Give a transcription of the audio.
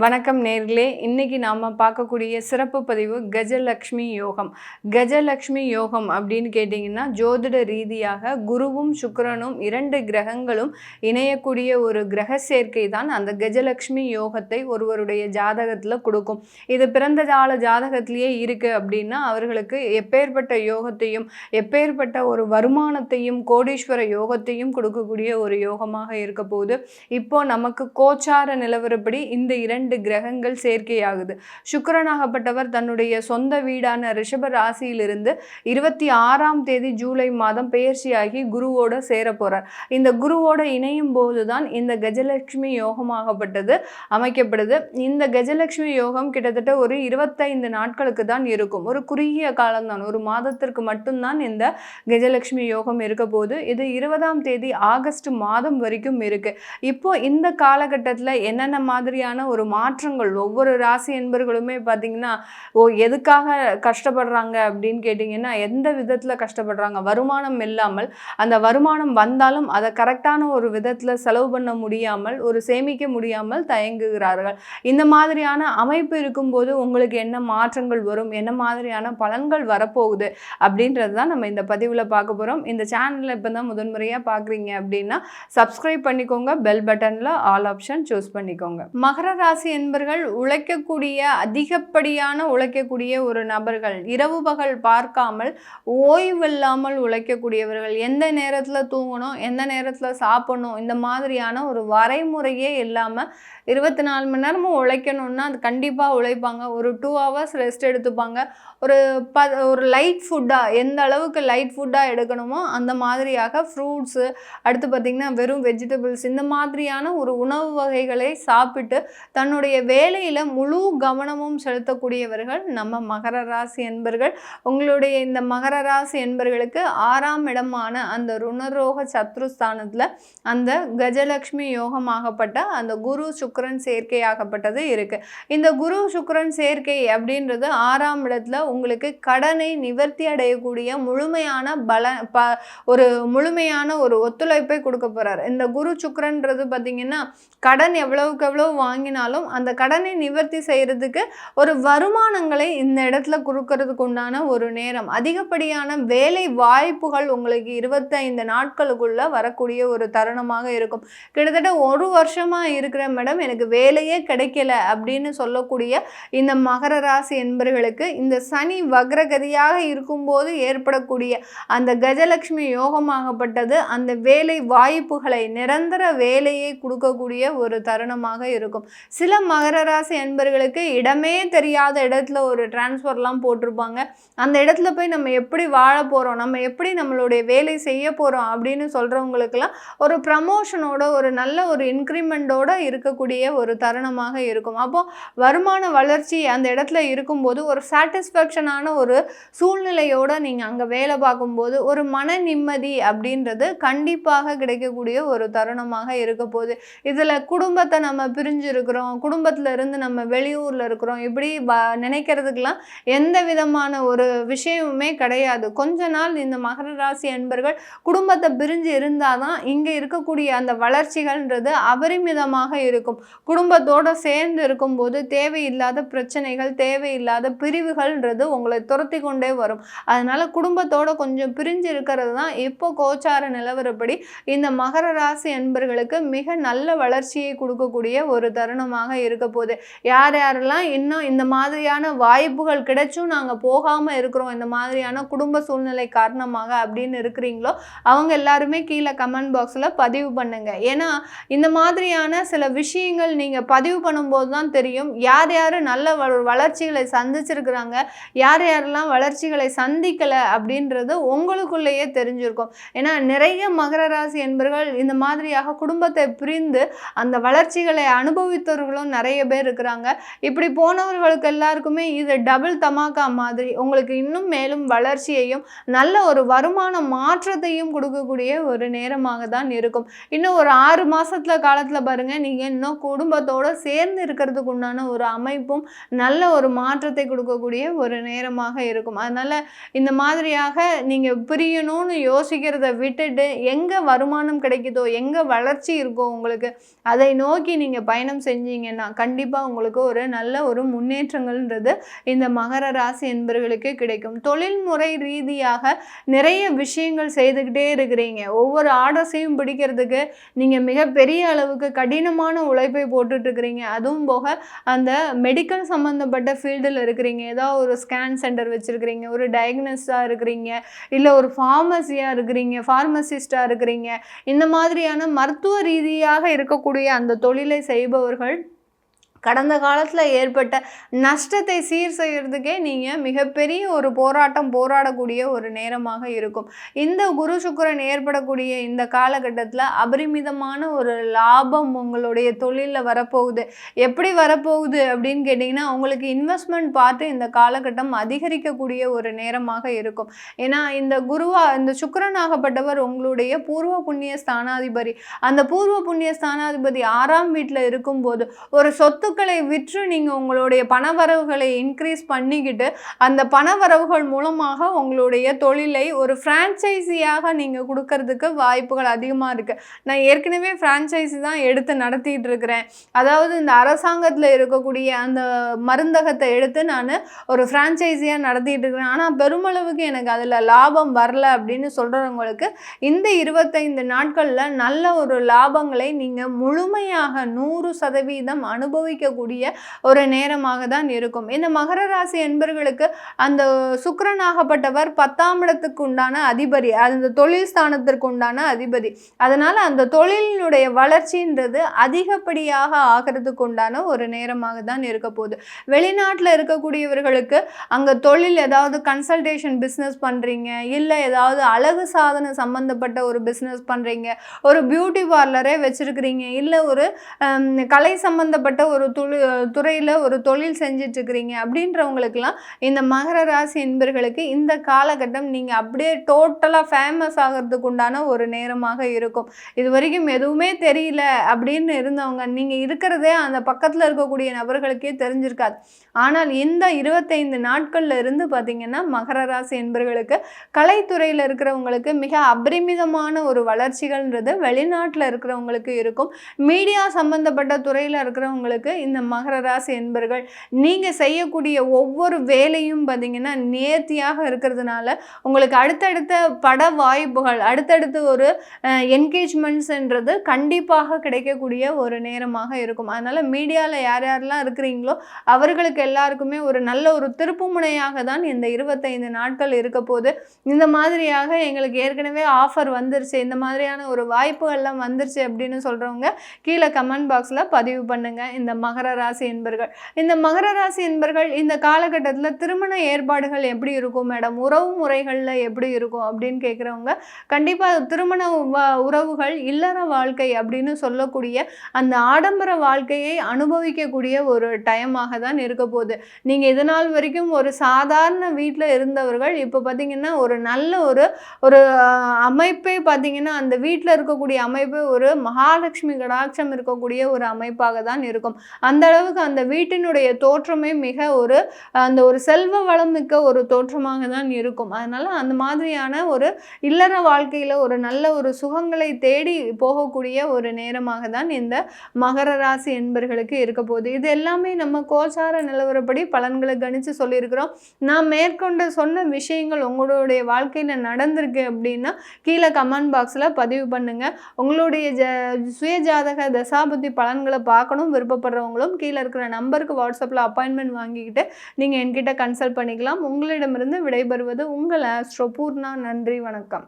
வணக்கம் நேர்களே, இன்னைக்கு நாம பார்க்கக்கூடிய சிறப்பு பதிவு கஜலக்ஷ்மி யோகம். கஜலக்ஷ்மி யோகம் அப்படின்னு கேட்டிங்கன்னா, ஜோதிட ரீதியாக குருவும் சுக்கிரனும் 2 கிரகங்களும் இணையக்கூடிய ஒரு கிரக சேர்க்கை தான் அந்த கஜலக்ஷ்மி யோகத்தை ஒருவருடைய ஜாதகத்தில் கொடுக்கும். இது பிறந்த கால ஜாதகத்திலேயே இருக்குது அப்படின்னா அவர்களுக்கு எப்பேற்பட்ட யோகத்தையும் எப்பேற்பட்ட ஒரு வருமானத்தையும் கோடீஸ்வர யோகத்தையும் கொடுக்கக்கூடிய ஒரு யோகமாக இருக்க போகுது. இப்போ நமக்கு கோச்சார நிலவரப்படி இந்த 2 கிரகங்கள் சேர்க்கையாகுது. சுக்கிரனாகப்பட்டவர் தன்னுடைய சொந்த வீடான ரிஷப ராசியிலிருந்து 26ஆம் தேதி ஜூலை மாதம் பெயர்ச்சியாகி குருவோட சேர போறார். இந்த குருவோட இணையும் போதுதான் இந்த கஜலட்சுமி யோகமாகப்பட்டது அமைக்கப்படுது. இந்த கஜலட்சுமி யோகம் கிட்டத்தட்ட ஒரு 25 நாட்களுக்கு தான் இருக்கும். ஒரு குறுகிய காலம்தான், ஒரு மாதத்திற்கு மட்டும்தான் இந்த கஜலட்சுமி யோகம் இருக்க போது. இது 20ஆம் தேதி ஆகஸ்ட் மாதம் வரைக்கும் இருக்கு. இப்போ இந்த காலகட்டத்தில் என்னென்ன மாதிரியான ஒரு மாற்றங்கள் ஒவ்வொரு ராசி என்பர்களுமே பார்த்தீங்கன்னா, எதுக்காக கஷ்டப்படுறாங்க அப்படின்னு கேட்டிங்கன்னா, எந்த விதத்தில் கஷ்டப்படுறாங்க, வருமானம் இல்லாமல், அந்த வருமானம் வந்தாலும் அதை கரெக்டான ஒரு விதத்தில் செலவு பண்ண முடியாமல், ஒரு சேமிக்க முடியாமல் தயங்குகிறார்கள். இந்த மாதிரியான அமைப்பு இருக்கும்போது உங்களுக்கு என்ன மாற்றங்கள் வரும், என்ன மாதிரியான பலன்கள் வரப்போகுது அப்படின்றது தான் நம்ம இந்த பதிவில் பார்க்க போகிறோம். இந்த சேனலில் இப்போ தான் முதன்முறையாக பார்க்குறீங்க அப்படின்னா சப்ஸ்கிரைப் பண்ணிக்கோங்க, பெல் பட்டனில் ஆல் ஆப்ஷன் சூஸ் பண்ணிக்கோங்க. மகர ராசி என்பர்கள் அதிகப்படியான உழைக்கக்கூடிய ஒரு நபர்கள். இரவு பகல் பார்க்காமல் ஓய்வில்லாமல் உழைக்கக்கூடியவர்கள். எந்த நேரத்தில் தூங்கணும், எந்த நேரத்தில் சாப்பிடணும், இந்த மாதிரியான ஒரு வரைமுறையே இல்லாமல் 24 மணி நேரமும் உழைக்கணும்னா அது கண்டிப்பாக உழைப்பாங்க. ஒரு 2 hours ரெஸ்ட் எடுத்துப்பாங்க. ஒரு லைட் ஃபுட்டாக, எந்த அளவுக்கு லைட் ஃபுட்டாக எடுக்கணுமோ அந்த மாதிரியாக ஃப்ரூட்ஸு, அடுத்து பார்த்திங்கன்னா வெறும் வெஜிடபிள்ஸ், இந்த மாதிரியான ஒரு உணவு வகைகளை சாப்பிட்டு தன்னுடைய வேலையில் முழு கவனமும் செலுத்தக்கூடியவர்கள் நம்ம மகர ராசி என்பர்கள். உங்களுடைய இந்த மகர ராசி என்பர்களுக்கு 6ஆம் இடமான அந்த ருணரோக சத்ருஸ்தானத்தில் அந்த கஜலக்ஷ்மி யோகமாகப்பட்ட அந்த குரு சுக்கிரன் சேர்க்கையாகப்பட்டது இருக்குது. இந்த குரு சுக்கிரன் சேர்க்கை அப்படின்றது 6ஆம் இடத்துல உங்களுக்கு கடனை நிவர்த்தி அடையக்கூடிய முழுமையான ஒரு ஒத்துழைப்பை கொடுக்க போகிறார். இந்த குரு சுக்கிரன்றது பார்த்திங்கன்னா, கடன் எவ்வளவுக்கு எவ்வளவு வாங்கினாலும் அந்த கடனை நிவர்த்தி செய்கிறதுக்கு ஒரு வருமானங்களை இந்த இடத்துல கொடுக்கறதுக்கு உண்டான ஒரு நேரம். அதிகப்படியான வேலை வாய்ப்புகள் உங்களுக்கு 25 நாட்களுக்குள்ள வரக்கூடிய ஒரு தருணமாக இருக்கும். கிட்டத்தட்ட 1 வருஷமாக இருக்கிற மேடம் எனக்கு வேலையே கிடைக்கல அப்படின்னு சொல்லக்கூடிய இந்த மகர ராசி என்பர்களுக்கு இந்த சனி வக்ரகதியாக இருக்கும்போது ஏற்படக்கூடிய அந்த கஜலட்சுமி யோகமாகப்பட்டது அந்த வேலை வாய்ப்புகளை, நிரந்தர வேலையை கொடுக்கக்கூடிய ஒரு தருணமாக இருக்கும். சில மகர ராசி என்பர்களுக்கு இடமே தெரியாத இடத்துல ஒரு டிரான்ஸ்ஃபர்லாம் போட்டிருப்பாங்க. அந்த இடத்துல போய் நம்ம எப்படி வாழ போகிறோம், நம்ம எப்படி நம்மளுடைய வேலை செய்ய போகிறோம் அப்படின்னு சொல்கிறவங்களுக்கெல்லாம் ஒரு ப்ரமோஷனோட, ஒரு நல்ல ஒரு இன்க்ரிமெண்ட்டோட இருக்கக்கூடிய ஒரு தருணமாக இருக்கும். அப்போது வருமான வளர்ச்சி அந்த இடத்துல இருக்கும்போது ஒரு சாட்டிஸ்ஃபேக்ஷனான ஒரு சூழ்நிலையோடு நீங்கள் அங்கே வேலை பார்க்கும்போது ஒரு மன நிம்மதி அப்படின்றது கண்டிப்பாக கிடைக்கக்கூடிய ஒரு தருணமாக இருக்க போகுது. இதில் குடும்பத்தை நம்ம பிரிஞ்சு இருக்கிறோம், குடும்பத்தில் இருந்து நம்ம வெளியூரில் இருக்கிறோம், இப்படி நினைக்கிறதுக்கெல்லாம் எந்த விதமான ஒரு விஷயமுமே கிடையாது. கொஞ்ச நாள் இந்த மகர ராசி என்பர்கள் குடும்பத்தை பிரிஞ்சு இருந்தால் தான் இங்கே இருக்கக்கூடிய அந்த வளர்ச்சிகள்ன்றது அபரிமிதமாக இருக்கும். குடும்பத்தோடு சேர்ந்து இருக்கும்போது தேவையில்லாத பிரச்சனைகள், தேவையில்லாத பிரிவுகள்ன்றது உங்களை துரத்தி கொண்டே வரும். அதனால் குடும்பத்தோடு கொஞ்சம் பிரிஞ்சு இருக்கிறது தான் இப்போ கோச்சார நிலவரப்படி இந்த மகர ராசி என்பர்களுக்கு மிக நல்ல வளர்ச்சியை கொடுக்கக்கூடிய ஒரு தருணமாக இருக்க போகுது. யாரெல்லாம் இன்னும் இந்த மாதிரியான வாய்ப்புகள் கிடைச்சும் நாங்கள் போகாமல் இருக்கிறோம், இந்த மாதிரியான குடும்ப சூழ்நிலை காரணமாக அப்படின்னு இருக்கிறீங்களோ அவங்க எல்லாருமே கீழே கமெண்ட் பாக்ஸில் பதிவு பண்ணுங்க. ஏன்னா இந்த மாதிரியான சில விஷயங்கள் நீங்கள் பதிவு பண்ணும்போது தான் தெரியும் யார் யார் நல்ல வளர்ச்சிகளை சந்திச்சிருக்கிறாங்க, யாரெல்லாம் வளர்ச்சிகளை சந்திக்கலை அப்படின்றது உங்களுக்குள்ளேயே தெரிஞ்சிருக்கும். ஏன்னா நிறைய மகர ராசி என்பர்கள் இந்த மாதிரியாக குடும்பத்தை பிரிந்து அந்த வளர்ச்சிகளை அனுபவித்தவர்களும் நிறைய பேர் இருக்கிறாங்க. இப்படி போனவர்களுக்கு எல்லாருக்குமே இது டபுள் தமாக்கா மாதிரி உங்களுக்கு இன்னும் மேலும் வளர்ச்சியையும் நல்ல ஒரு வருமான மாற்றத்தையும் கொடுக்கக்கூடிய ஒரு நேரமாக தான் இருக்கும். இன்னும் ஒரு 6 மாதத்தில் காலத்தில் பாருங்கள், நீங்கள் இன்னும் குடும்பத்தோடு சேர்ந்து இருக்கிறதுக்கு உண்டான ஒரு அமைப்பும் நல்ல ஒரு மாற்றத்தை கொடுக்கக்கூடிய ஒரு நேரமாக இருக்கும். அதனால் இந்த மாதிரியாக நீங்கள் பிரியணும்னு யோசிக்கிறத விட்டுட்டு எங்கே வருமானம் கிடைக்குதோ, எங்கே வளர்ச்சி இருக்கோ உங்களுக்கு அதை நோக்கி நீங்கள் பயணம் செஞ்சீங்க பண்ணீங்கன்னா கண்டிப்பாக உங்களுக்கு ஒரு நல்ல ஒரு முன்னேற்றங்கள்ன்றது இந்த மகர ராசி என்பர்களுக்கு கிடைக்கும். தொழில்முறை ரீதியாக நிறைய விஷயங்கள் செய்துக்கிட்டே இருக்கிறீங்க. ஒவ்வொரு ஆர்டர்ஸையும் பிடிக்கிறதுக்கு நீங்கள் மிகப்பெரிய அளவுக்கு கடினமான உழைப்பை போட்டுட்ருக்கிறீங்க. அதுவும் போக அந்த மெடிக்கல் சம்மந்தப்பட்ட ஃபீல்டில் இருக்கிறீங்க. ஏதாவது ஒரு ஸ்கேன் சென்டர் வச்சுருக்கிறீங்க, ஒரு டயக்னோஸ்டாக இருக்கிறீங்க, இல்லை ஒரு ஃபார்மசியாக இருக்கிறீங்க, ஃபார்மசிஸ்டாக இருக்கிறீங்க. இந்த மாதிரியான மருத்துவ ரீதியாக இருக்கக்கூடிய அந்த தொழிலை செய்பவர்கள் கடந்த காலத்தில் ஏற்பட்ட நஷ்டத்தை சீர் செய்கிறதுக்கே நீங்கள் மிகப்பெரிய ஒரு போராட்டம் போராடக்கூடிய ஒரு நேரமாக இருக்கும். இந்த குரு சுக்கிரன் ஏற்படக்கூடிய இந்த காலகட்டத்தில் அபரிமிதமான ஒரு லாபம் உங்களுடைய தொழிலில் வரப்போகுது. எப்படி வரப்போகுது அப்படின்னு கேட்டிங்கன்னா, உங்களுக்கு இன்வெஸ்ட்மெண்ட் பார்த்து இந்த காலகட்டம் அதிகரிக்கக்கூடிய ஒரு நேரமாக இருக்கும். ஏன்னா இந்த சுக்கிரனாகப்பட்டவர் உங்களுடைய பூர்வ புண்ணிய ஸ்தானாதிபதி. அந்த பூர்வ புண்ணிய ஸ்தானாதிபதி 6ஆம் வீட்டில் இருக்கும்போது ஒரு சொத்துக்களை விற்று நீங்கள் உங்களுடைய பணவரவுகளை இன்க்ரீஸ் பண்ணிக்கிட்டு அந்த பணவரவுகள் மூலமாக உங்களுடைய தொழிலை ஒரு ஃப்ரான்ச்சைஸியாக நீங்கள் கொடுக்கறதுக்கு வாய்ப்புகள் அதிகமாக இருக்குது. நான் ஏற்கனவே ஃப்ரான்ச்சைஸி தான் எடுத்து நடத்திட்டு இருக்கிறேன். அதாவது இந்த அரசாங்கத்தில் இருக்கக்கூடிய அந்த மருந்தகத்தை எடுத்து நான் ஒரு ஃப்ரான்ச்சைஸியாக நடத்திட்டு இருக்கிறேன். ஆனால் பெருமளவுக்கு எனக்கு அதில் லாபம் வரல அப்படின்னு சொல்கிறவங்களுக்கு இந்த 25 நாட்களில் நல்ல ஒரு லாபங்களை நீங்கள் முழுமையாக 100% அனுபவிக்கக்கூடிய ஒரு நேரமாக தான் இருக்கும். இந்த மகர ராசி என்பர்களுக்கு அந்த சுக்கிரனாகப்பட்டவர் 10ஆம் இடத்துக்கு உண்டான அதிபதி, அந்த தொழில் ஸ்தானத்திற்கு உண்டான அதிபதி. அதனால அந்த தொழிலினுடைய வளர்ச்சின்றது அதிகப்படியாக ஆகிறதுக்கு உண்டான ஒரு நேரமாக தான் இருக்க போகுது. வெளிநாட்டில் இருக்கக்கூடியவர்களுக்கு அங்கே தொழில் ஏதாவது கன்சல்டேஷன் பிஸ்னஸ் பண்ணுறீங்க, இல்லை ஏதாவது அழகு சாதனை சம்பந்தப்பட்ட ஒரு பிஸ்னஸ் பண்ணுறீங்க, ஒரு பியூட்டி பார்லரே வச்சுருக்கிறீங்க, இல்லை ஒரு கலை சம்பந்தப்பட்ட ஒரு துறையில் ஒரு தொழில் செஞ்சிட்ருக்கிறீங்க அப்படின்றவங்களுக்கெல்லாம் இந்த மகர ராசி என்பர்களுக்கு இந்த காலகட்டம் நீங்கள் அப்படியே டோட்டலாக ஃபேமஸ் ஆகிறதுக்கு உண்டான ஒரு நேரமாக இருக்கும். இது வரைக்கும் எதுவுமே தெரியல அப்படின்னு இருந்தவங்க நீங்கள் இருக்கிறதே அந்த பக்கத்தில் இருக்கக்கூடிய நபர்களுக்கே தெரிஞ்சிருக்காது. ஆனால் இந்த 25 நாட்களில் இருந்து பார்த்திங்கன்னா மகர ராசி என்பர்களுக்கு கலைத்துறையில் இருக்கிறவங்களுக்கு மிக அபரிமிதமான ஒரு வளர்ச்சிகள்ன்றது வெளிநாட்டில் இருக்கிறவங்களுக்கு இருக்கும். மீடியா சம்பந்தப்பட்ட துறையில் இருக்கிறவங்களுக்கு இந்த மகர ராசி என்பர்கள் நீங்கள் செய்யக்கூடிய ஒவ்வொரு வேலையும் பார்த்திங்கன்னா நேர்த்தியாக இருக்கிறதுனால உங்களுக்கு அடுத்தடுத்த பட வாய்ப்புகள், அடுத்தடுத்து ஒரு என்கேஜ்மெண்ட்ஸ்ன்றது கண்டிப்பாக கிடைக்கக்கூடிய ஒரு நேரமாக இருக்கும். அதனால் மீடியாவில் யார் யாரெல்லாம் இருக்கிறீங்களோ அவர்களுக்கு எல்லாருக்குமே ஒரு நல்ல ஒரு திருப்புமுனையாக தான் இந்த 25 நாட்கள் இருக்க போது. இந்த மாதிரியாக எங்களுக்கு ஏற்கனவே ஆஃபர் வந்துருச்சு, இந்த மாதிரியான ஒரு வாய்ப்புகள்லாம் வந்துருச்சு அப்படின்னு சொல்கிறவங்க கீழே கமெண்ட் பாக்ஸில் பதிவு பண்ணுங்கள். இந்த மகர ராசி என்பர்கள் இந்த காலகட்டத்தில் திருமண ஏற்பாடுகள் எப்படி இருக்கும் மேடம், உறவு முறைகளில் எப்படி இருக்கும் அப்படின்னு கேட்குறவங்க கண்டிப்பாக திருமண உறவுகள் இல்லற வாழ்க்கை அப்படின்னு சொல்லக்கூடிய அந்த ஆடம்பர வாழ்க்கையை அனுபவிக்கக்கூடிய ஒரு டைமாக தான் இருக்க போகுது. நீங்கள் இது நாள் வரைக்கும் ஒரு சாதாரண வீட்டில் இருந்தவர்கள் இப்போ பார்த்திங்கன்னா ஒரு நல்ல ஒரு அமைப்பை பார்த்திங்கன்னா அந்த வீட்டில் இருக்கக்கூடிய அமைப்பு ஒரு மகாலட்சுமி கடாட்சம் இருக்கக்கூடிய ஒரு அமைப்பாக தான் இருக்கும். அந்த அளவுக்கு அந்த வீட்டினுடைய தோற்றமே மிக அந்த ஒரு செல்வ வளம் மிக்க ஒரு தோற்றமாக தான் இருக்கும். அதனால் அந்த மாதிரியான ஒரு இல்லற வாழ்க்கையில் ஒரு நல்ல ஒரு சுகங்களை தேடி போகக்கூடிய ஒரு நேரமாக தான் இந்த மகர ராசி என்பர்களுக்கு இருக்க போகுது. இது எல்லாமே நம்ம கோச்சார நிலவரப்படி பலன்களை கணித்து சொல்லியிருக்கிறோம். நான் மேற்கொண்டு சொன்ன விஷயங்கள் உங்களுடைய வாழ்க்கையில் நடந்திருக்கு அப்படின்னா கீழே கமெண்ட் பாக்ஸில் பதிவு பண்ணுங்கள். உங்களுடைய சுயஜாதக தசாபுத்தி பலன்களை பார்க்கணும் விருப்பப்படுறவங்களும் கீழே இருக்கிற நம்பருக்கு வாட்ஸ்அப்பில் அப்பாயின்மெண்ட் வாங்கிக்கிட்டு நீங்கள் என்கிட்ட கன்சல்ட் பண்ணிக்கலாம். உங்களிடமிருந்து விடைபெறுவது உங்கள் ஆஸ்ட்ரோ பூர்ணா. நன்றி, வணக்கம்.